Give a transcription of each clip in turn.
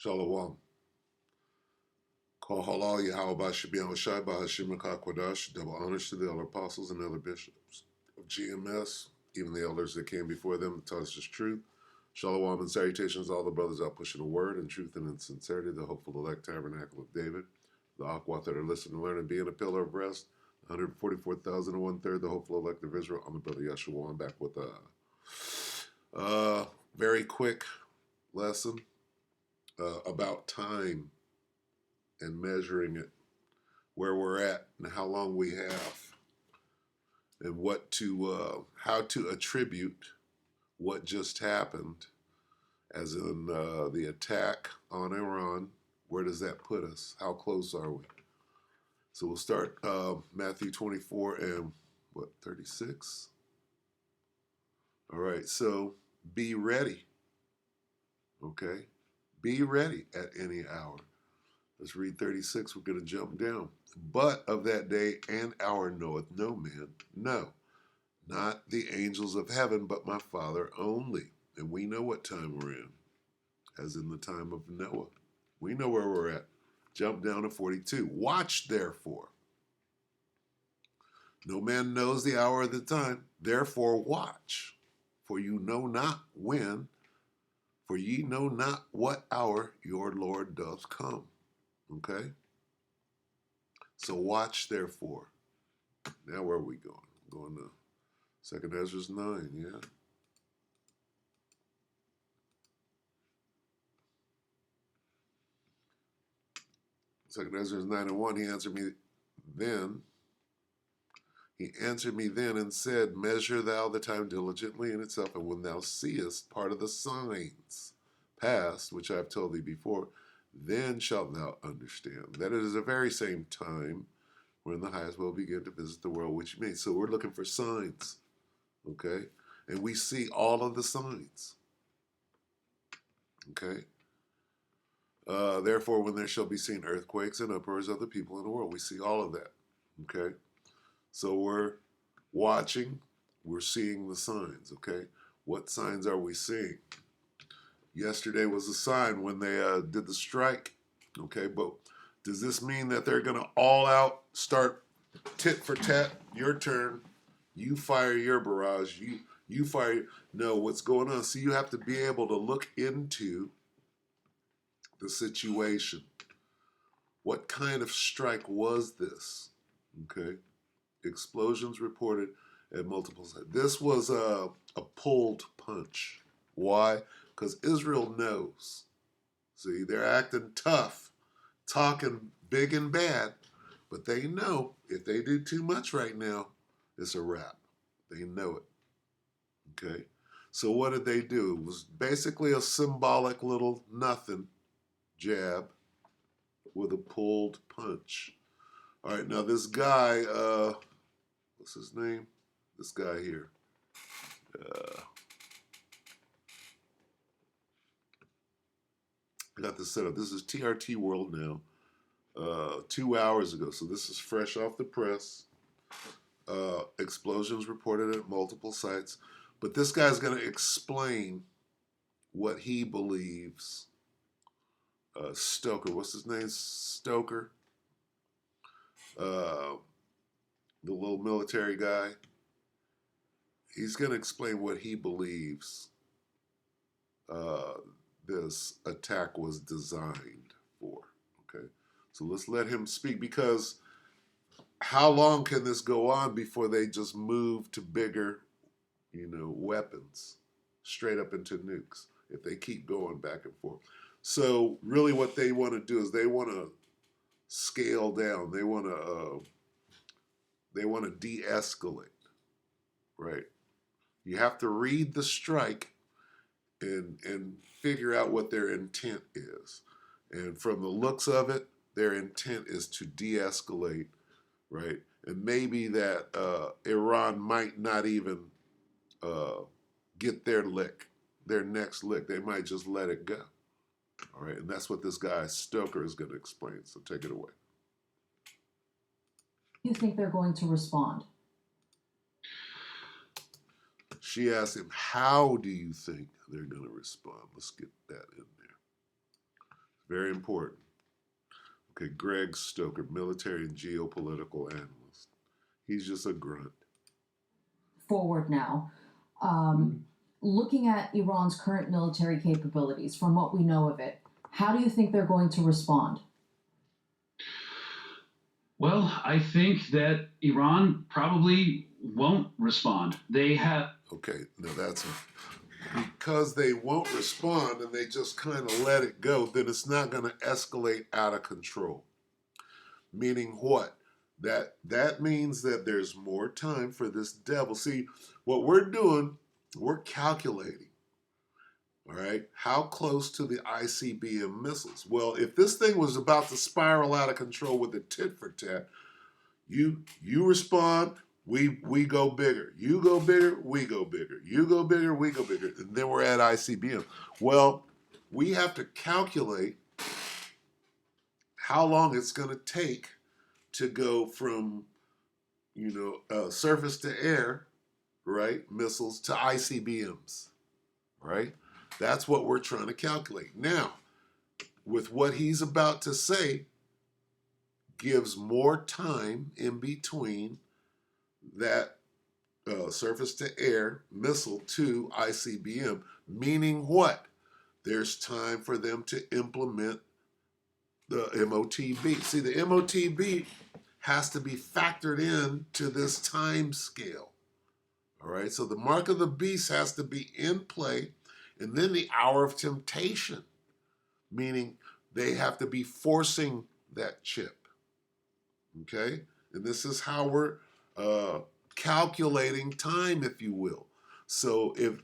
Shalom. Call halal Yahweh Shabbat Shai Bahashim Kwadash. Double honors to the elder apostles and elder bishops of GMS, even the elders that came before them that taught us his truth. Shalom and salutations to all the brothers out pushing the word and truth and in sincerity, the hopeful elect tabernacle of David, the Akwat that are listening, learn, and being a pillar of rest. 144,000 and one third, the hopeful elect of Israel. I'm the brother Yeshua. I'm back with a very quick lesson about time and measuring it, where we're at and how long we have, and how to attribute what just happened, as in the attack on Iran. Where does that put us? How close are we? So we'll start Matthew 24 and 36? All right, so be ready, okay? Be ready at any hour. Let's read 36. We're going to jump down. But of that day and hour knoweth no man, no, not the angels of heaven, but my Father only. And we know what time we're in, as in the time of Noah. We know where we're at. Jump down to 42. Watch, therefore. No man knows the hour of the time. Therefore watch, for you know not when, for ye know not what hour your Lord doth come. Okay? So watch, therefore. Now where are we going? Going to 2nd Ezra 9, yeah? Second Ezra 9 and 1, he answered me then. He answered me then and said, measure thou the time diligently in itself, and when thou seest part of the signs past, which I have told thee before, then shalt thou understand that it is the very same time when the highest will begin to visit the world which he made. So we're looking for signs, okay? And we see all of the signs, okay? Therefore, when there shall be seen earthquakes and uproars of the people in the world, we see all of that, okay? So we're watching, we're seeing the signs, okay? What signs are we seeing? Yesterday was a sign when they did the strike, okay? But does this mean that they're going to all out start tit for tat? Your turn. You fire your barrage. You fire. No, what's going on? So you have to be able to look into the situation. What kind of strike was this? Okay. Explosions reported at multiple sites. This was a pulled punch. Why? Because Israel knows. See, they're acting tough, talking big and bad, but they know if they do too much right now, it's a wrap. They know it. Okay? So what did they do? It was basically a symbolic little nothing jab with a pulled punch. All right, now this guy, what's his name? This guy here. I got this set up. This is TRT World now. 2 hours ago. So this is fresh off the press. Explosions reported at multiple sites. But this guy's going to explain what he believes. Stoker, what's his name? Stoker. The little military guy. He's going to explain what he believes this attack was designed for. Okay, so let's let him speak, because how long can this go on before they just move to bigger, weapons, straight up into nukes, if they keep going back and forth? So really what they want to do is they want to scale down. They want to de-escalate, right? You have to read the strike and figure out what their intent is. And from the looks of it, their intent is to de-escalate, right? And maybe that Iran might not even get their next lick. They might just let it go. All right, and that's what this guy Stoker is going to explain. So take it away. You think they're going to respond? She asked him, how do you think they're going to respond? Let's get that in there. Very important. Okay, Greg Stoker, military and geopolitical analyst. He's just a grunt. Forward now. Um, Looking at Iran's current military capabilities, from what we know of it, how do you think they're going to respond? Well, I think that Iran probably won't respond. They have. Okay, now that's because they won't respond and they just kind of let it go, then it's not going to escalate out of control. Meaning what? That means that there's more time for this devil. See, what we're doing, we're calculating. All right, how close to the ICBM missiles? Well, if this thing was about to spiral out of control with a tit for tat, you respond, we go bigger. You go bigger, we go bigger. You go bigger, we go bigger. And then we're at ICBM. Well, we have to calculate how long it's going to take to go from, surface to air, right, missiles to ICBMs, right? That's what we're trying to calculate. Now, with what he's about to say, gives more time in between that surface to air missile to ICBM, meaning what? There's time for them to implement the MOTB. See, the MOTB has to be factored in to this time scale. All right, so the mark of the beast has to be in play, and then the hour of temptation, meaning they have to be forcing that chip. Okay, and this is how we're calculating time, if you will. So if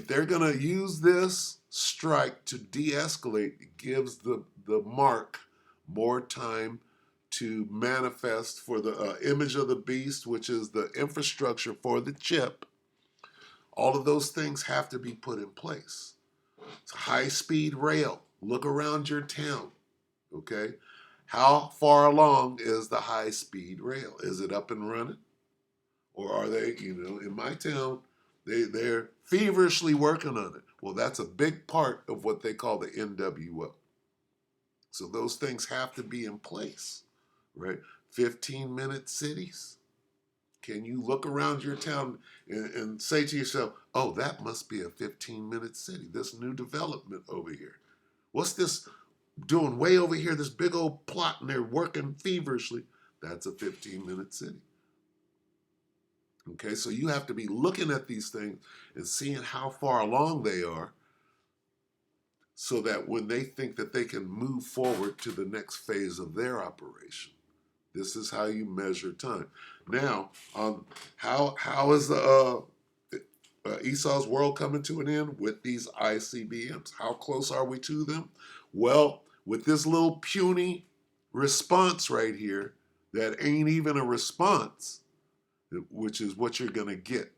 they're going to use this strike to de-escalate, it gives the mark more time to manifest for the image of the beast, which is the infrastructure for the chip. All of those things have to be put in place. It's high-speed rail. Look around your town, okay? How far along is the high-speed rail? Is it up and running? Or are they, in my town, they're feverishly working on it. Well, that's a big part of what they call the NWO. So those things have to be in place, right? 15-minute cities. Can you look around your town and say to yourself, oh, that must be a 15-minute city, this new development over here. What's this doing way over here, this big old plot, and they're working feverishly? That's a 15-minute city. Okay, so you have to be looking at these things and seeing how far along they are so that when they think that they can move forward to the next phase of their operation. This is how you measure time. Now, how is the Esau's world coming to an end? With these ICBMs. How close are we to them? Well, with this little puny response right here, that ain't even a response, which is what you're going to get.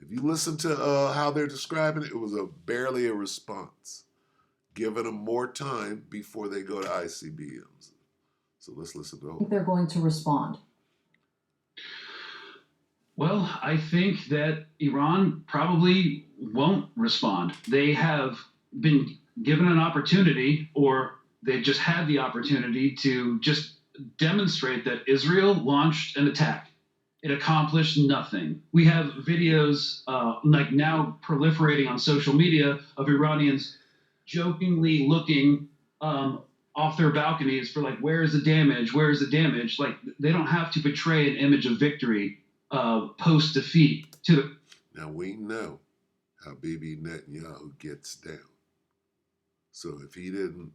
If you listen to how they're describing it, it was barely a response, giving them more time before they go to ICBMs. So let's listen to the I whole. think they're going to respond. Well, I think that Iran probably won't respond. They have been given an opportunity, or they've just had the opportunity to just demonstrate that Israel launched an attack. It accomplished nothing. We have videos like now proliferating on social media of Iranians jokingly looking off their balconies for like, where is the damage? Where is the damage? Like, they don't have to portray an image of victory post defeat to the. Now we know how Bibi Netanyahu gets down. So if he didn't,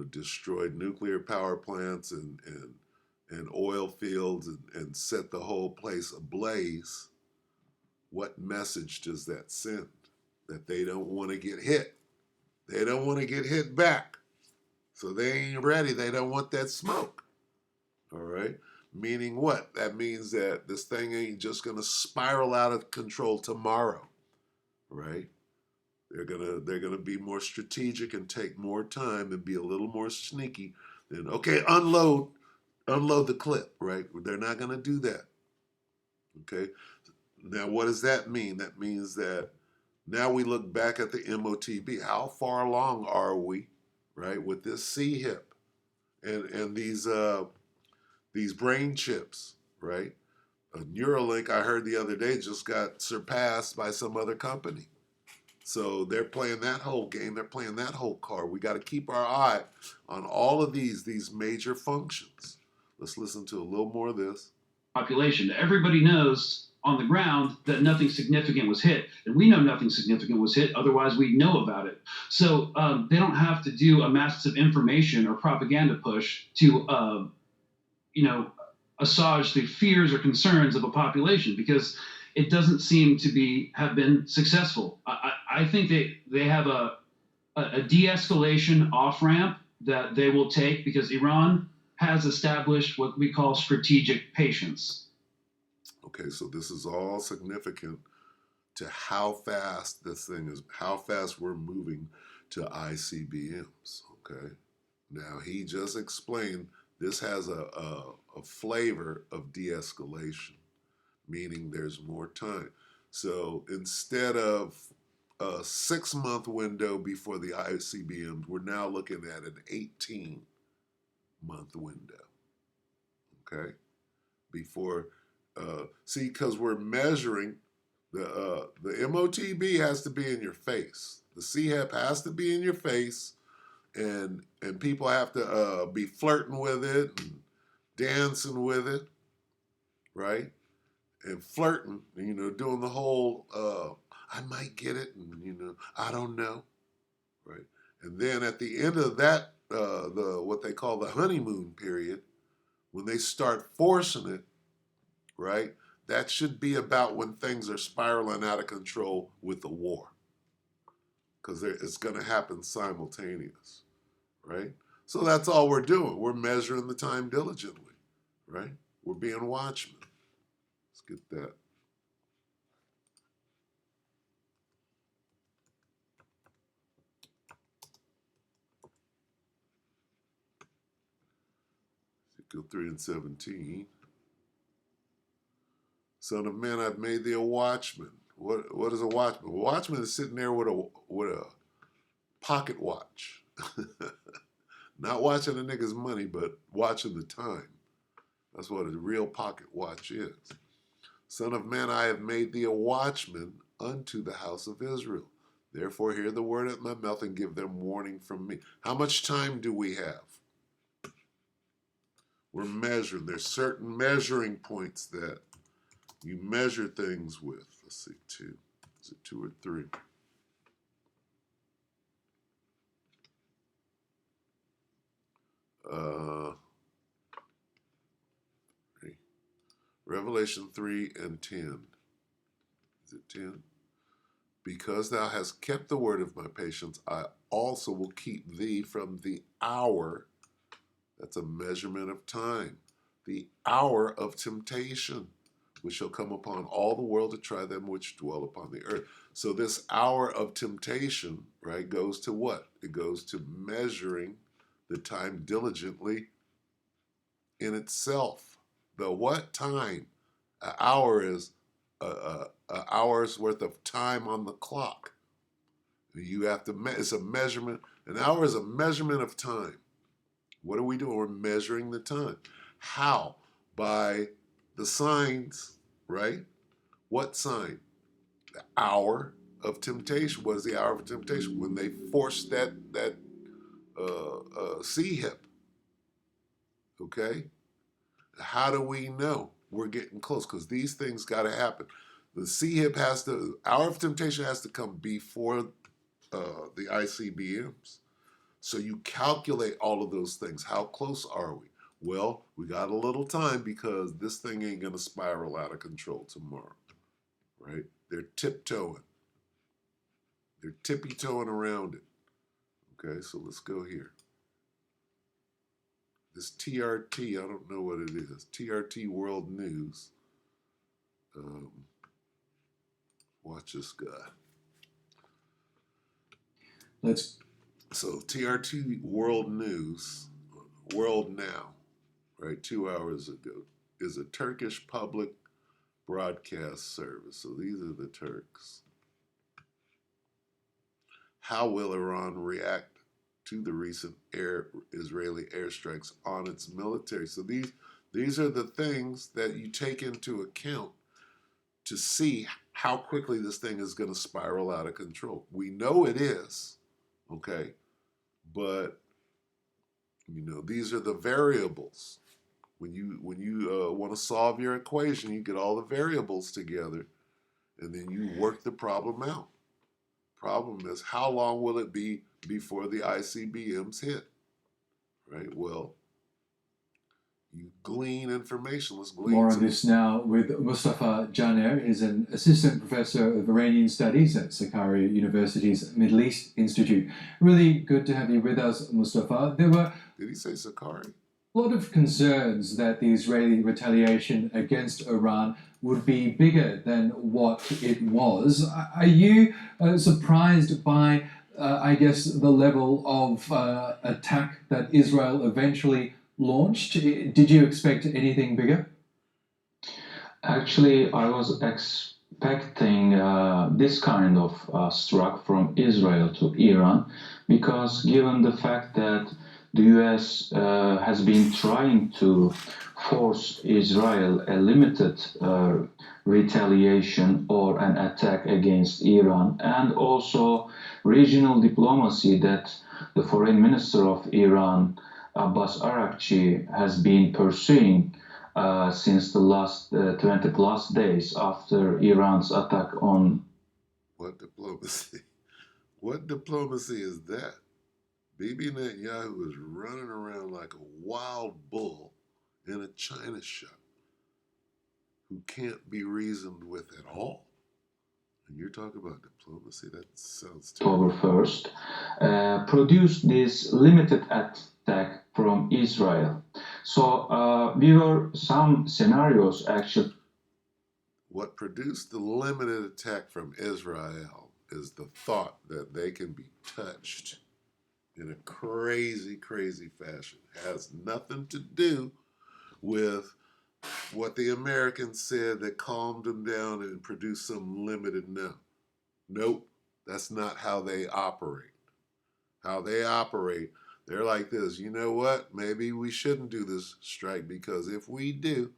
destroy nuclear power plants and oil fields and set the whole place ablaze, what message does that send? That they don't want to get hit. They don't want to get hit back. So they ain't ready. They don't want that smoke. All right? Meaning what? That means that this thing ain't just going to spiral out of control tomorrow. Right? They're gonna be more strategic and take more time and be a little more sneaky than, okay, unload the clip, right? They're not gonna do that. Okay? Now what does that mean? That means that now we look back at the MOTB. How far along are we right? With this C-hip and these brain chips, right? Neuralink, I heard the other day, just got surpassed by some other company. So they're playing that whole game. They're playing that whole card. We got to keep our eye on all of these major functions. Let's listen to a little more of this. Population. Everybody knows on the ground that nothing significant was hit, and we know nothing significant was hit. Otherwise, we'd know about it. So they don't have to do a massive information or propaganda push to, assuage the fears or concerns of a population, because it doesn't seem to have been successful. I think they have a de-escalation off ramp that they will take, because Iran has established what we call strategic patience. Okay, so this is all significant to how fast this thing is, how fast we're moving to ICBMs. Okay, now he just explained this has a flavor of de-escalation, meaning there's more time. So instead of a 6-month window before the ICBMs, we're now looking at an 18-month window. Okay, before see, because we're measuring the MOTB has to be in your face, the CHEP has to be in your face, and people have to be flirting with it and dancing with it, right? And flirting, doing the whole I might get it, and I don't know, right? And then at the end of that, the what they call the honeymoon period, when they start forcing it, right? That should be about when things are spiraling out of control with the war, because it's going to happen simultaneous, right? So that's all we're doing. We're measuring the time diligently, right? We're being watchmen. Let's get that. Ezekiel 3 and 17. Son of man, I've made thee a watchman. What is a watchman? A watchman is sitting there with a pocket watch. Not watching a nigga's money, but watching the time. That's what a real pocket watch is. Son of man, I have made thee a watchman unto the house of Israel. Therefore hear the word at my mouth and give them warning from me. How much time do we have? We're measuring. There's certain measuring points that you measure things with. Let's see, 2. Is it 2 or 3? Revelation 3 and 10. Is it 10? Because thou hast kept the word of my patience, I also will keep thee from the hour. That's a measurement of time. The hour of temptation, which shall come upon all the world to try them which dwell upon the earth. So this hour of temptation, right, goes to what? It goes to measuring the time diligently in itself. The what time? An hour is an hour's worth of time on the clock. You have to, it's a measurement. An hour is a measurement of time. What are we doing? We're measuring the time. How? By the signs, right? What sign? The hour of temptation. What is the hour of temptation? When they force that C-hip. Okay? How do we know we're getting close? Because these things got to happen. The C-hip hour of temptation has to come before the ICBMs. So you calculate all of those things. How close are we? Well, we got a little time because this thing ain't going to spiral out of control tomorrow, right? They're tiptoeing. They're tippy-toeing around it. Okay, so let's go here. This TRT, I don't know what it is. TRT World News. Watch this guy. So TRT World News, World Now, right, 2 hours ago, is a Turkish public broadcast service. So these are the Turks. How will Iran react to the recent Israeli airstrikes on its military. So these are the things that you take into account to see how quickly this thing is going to spiral out of control. We know it is, okay, but these are the variables. When you want to solve your equation, you get all the variables together, and then you work the problem out. Problem is, how long will it be before the ICBMs hit? Right? Well, you glean information. Let's glean More on this now with Mustafa Janer. He's an assistant professor of Iranian studies at Sakarya University's Middle East Institute. Really good to have you with us, Mustafa. There were Did he say Sakari? a lot of concerns that the Israeli retaliation against Iran would be bigger than what it was. Are you surprised by, I guess, the level of attack that Israel eventually launched? Did you expect anything bigger? Actually, I was expecting this kind of strike from Israel to Iran, because given the fact that the US has been trying to force Israel a limited retaliation or an attack against Iran, and also regional diplomacy that the foreign minister of Iran, Abbas Araghchi, has been pursuing since the last 20 plus days after Iran's attack on. What diplomacy? What diplomacy is that? Bibi Netanyahu is running around like a wild bull in a china shop who can't be reasoned with at all. And you're talking about diplomacy? That sounds terrible. October 1st, produced this limited attack from Israel. So we were some scenarios actually. What produced the limited attack from Israel is the thought that they can be touched in a crazy, crazy fashion. It has nothing to do with what the Americans said that calmed them down and produced some limited no. Nope, that's not how they operate. How they operate, they're like this. You know what? Maybe we shouldn't do this strike, because if we do,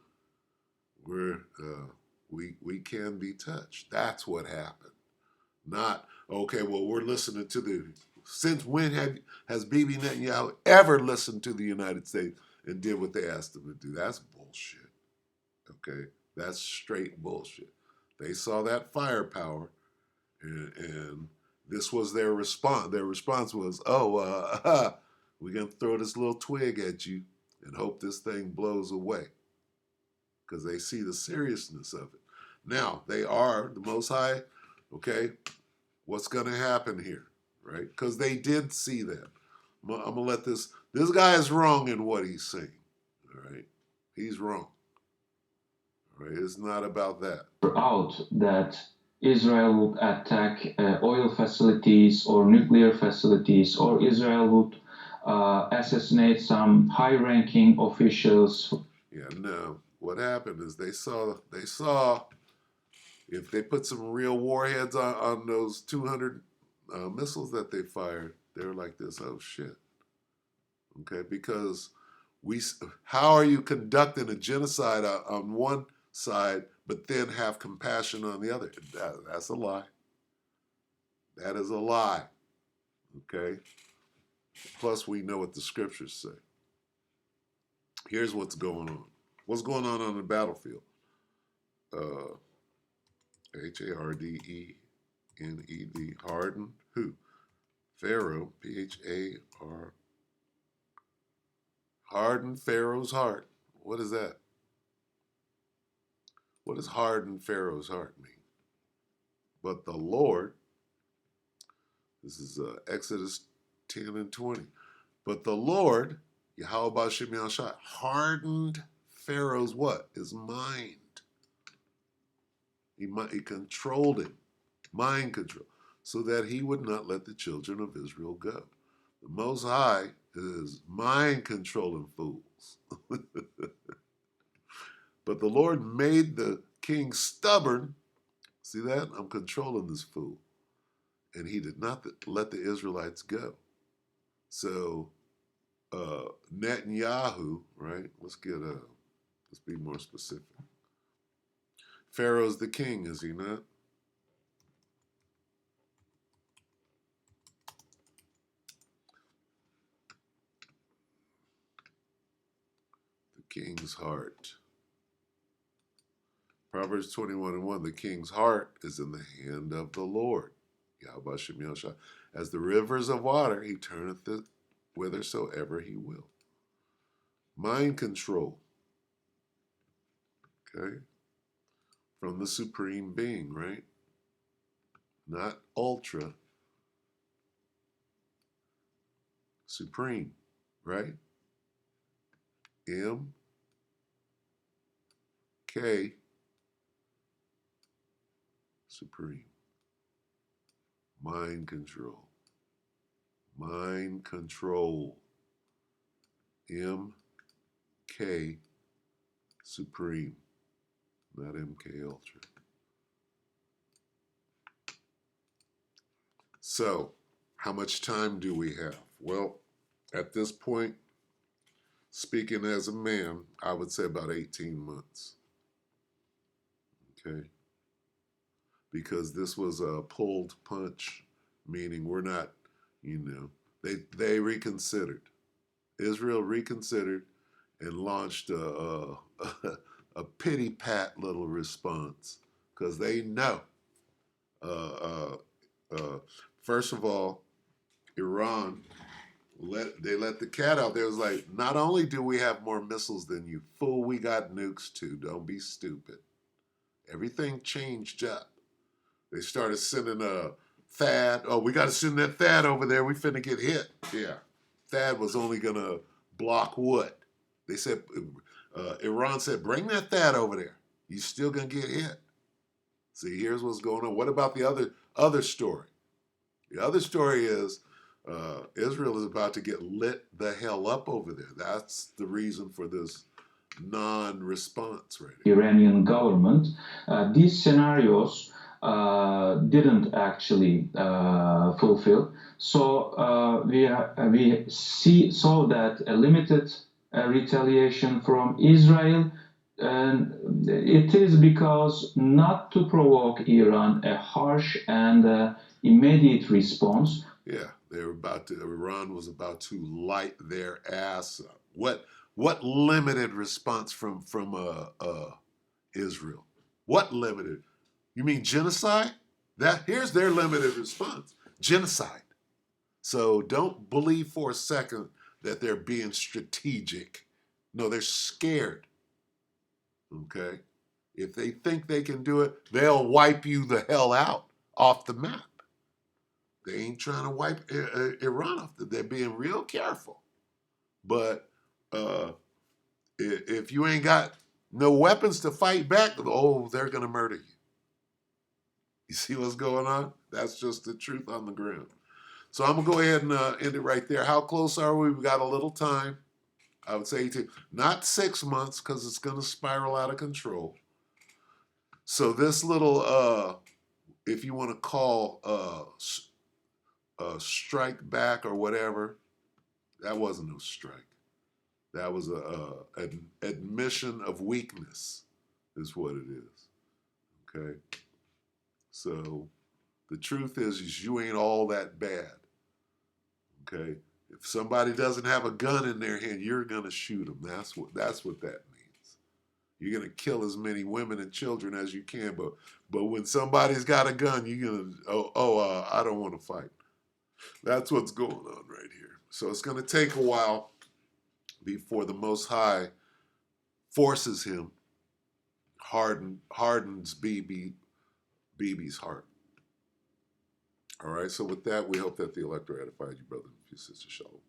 we can be touched. That's what happened. Not, okay, well, we're listening to since when has Bibi Netanyahu ever listened to the United States and did what they asked him to do? That's bullshit. Okay? That's straight bullshit. They saw that firepower, and this was their response. Their response was, we're going to throw this little twig at you and hope this thing blows away, because they see the seriousness of it. Now, they are the Most High, okay? What's going to happen here, right? Because they did see that. I'm going to let this guy is wrong in what he's saying, all right? He's wrong, all right? It's not about that. Out that Israel would attack oil facilities or nuclear facilities, or Israel would assassinate some high-ranking officials. Yeah, no. What happened is they saw if they put some real warheads on those 200 missiles that they fired, they were like this, oh shit. Okay, because how are you conducting a genocide on one side, but then have compassion on the other? That's a lie. That is a lie. Okay? Plus, we know what the scriptures say. Here's what's going on. What's going on the battlefield? Hardened, hardened who? Pharaoh, Phar. Hardened Pharaoh's heart. What is that? What does hardened Pharaoh's heart mean? But the Lord, this is Exodus 10 and 20. But the Lord, Yahweh B'Shem Yahshua, hardened Pharaoh's what? His mind. He controlled him, mind control, so that he would not let the children of Israel go. The Most High is mind controlling fools. But the Lord made the king stubborn. See that? I'm controlling this fool. And he did not let the Israelites go. So Netanyahu, right? Let's be more specific. Pharaoh's the king, is he not? The king's heart. Proverbs 21:1, the king's heart is in the hand of the Lord. Yahweh Shem Yoshai. As the rivers of water, he turneth it whithersoever he will. Mind control. Okay? From the supreme being, right? Not ultra. Supreme, right? M K supreme. Mind control. Mind control. M K supreme. Not MK ultra. So, how much time do we have? Well, at this point, speaking as a man, I would say about 18 months. Okay? Because this was a pulled punch, meaning we're not, they reconsidered. Israel reconsidered and launched a pity pat little response because they know. First of all, Iran let the cat out there. It was like, not only do we have more missiles than you, fool, we got nukes too. Don't be stupid. Everything changed up. They started sending a THAAD. Oh, we got to send that THAAD over there. We finna get hit. Yeah, THAAD was only gonna block what? They said, Iran said, bring that THAAD over there. You still gonna get hit. See, here's what's going on. What about the other story? The other story is Israel is about to get lit the hell up over there. That's the reason for this non-response right here. Iranian government. These scenarios didn't actually fulfill. So we saw that a limited retaliation from Israel, and it is because not to provoke Iran a harsh and immediate response. Yeah, Iran was about to light their ass up. What limited response from Israel? What limited? You mean genocide? Here's their limited response: genocide. So don't believe for a second that they're being strategic. No, they're scared. Okay? If they think they can do it, they'll wipe you the hell out off the map. They ain't trying to wipe Iran off. They're being real careful. But if you ain't got no weapons to fight back, they're going to murder you. You see what's going on? That's just the truth on the ground. So I'm going to go ahead and end it right there. How close are we? We've got a little time. I would say not 6 months because it's going to spiral out of control. So this little, if you want to call strike back or whatever, that wasn't no strike. That was an admission of weakness is what it is. Okay? So the truth is you ain't all that bad. Okay? If somebody doesn't have a gun in their hand, you're going to shoot them. That's what that means. You're going to kill as many women and children as you can, but when somebody's got a gun, you're going to, I don't want to fight. That's what's going on right here. So it's going to take a while before the Most High forces him, hardens Bibi's heart. All right, so with that, we hope that the elector edified you, brother and sister. Shalom.